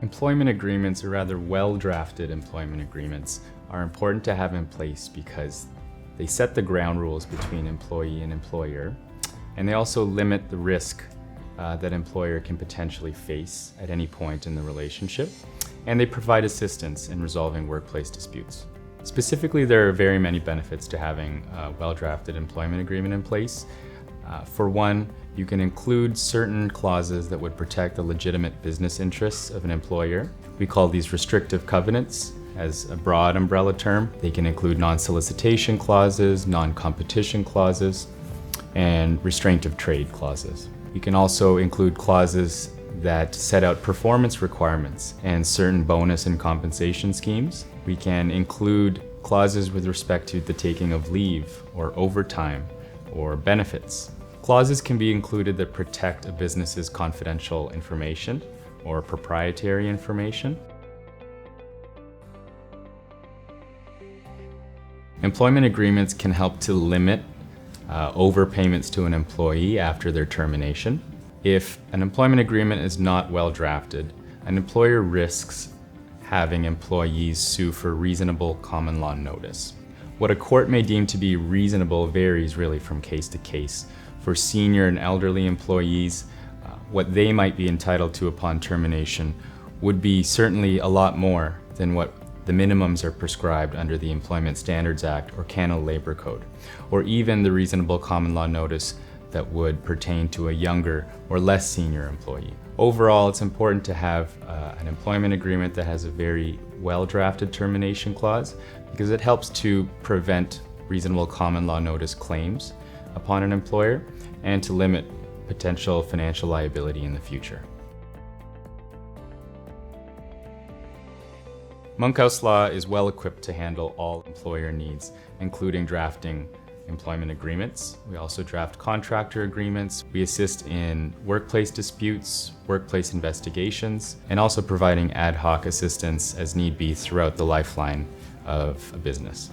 Employment agreements, or rather well-drafted employment agreements, are important to have in place because they set the ground rules between employee and employer, and they also limit the risk that employer can potentially face at any point in the relationship, and they provide assistance in resolving workplace disputes. Specifically, there are very many benefits to having a well-drafted employment agreement in place. For one, you can include certain clauses that would protect the legitimate business interests of an employer. We call these restrictive covenants as a broad umbrella term. They can include non-solicitation clauses, non-competition clauses, and restraint of trade clauses. You can also include clauses that set out performance requirements and certain bonus and compensation schemes. We can include clauses with respect to the taking of leave or overtime or benefits. Clauses can be included that protect a business's confidential information or proprietary information. Employment agreements can help to limit overpayments to an employee after their termination. If an employment agreement is not well drafted, an employer risks having employees sue for reasonable common law notice. What a court may deem to be reasonable varies really from case to case. For senior and elderly employees, what they might be entitled to upon termination would be certainly a lot more than what the minimums are prescribed under the Employment Standards Act or Canada Labor Code, or even the reasonable common law notice that would pertain to a younger or less senior employee. Overall, it's important to have an employment agreement that has a very well-drafted termination clause because it helps to prevent reasonable common law notice claims upon an employer and to limit potential financial liability in the future. Monkhouse Law is well equipped to handle all employer needs, including drafting employment agreements. We also draft contractor agreements. We assist in workplace disputes, workplace investigations, and also providing ad hoc assistance as need be throughout the lifeline of a business.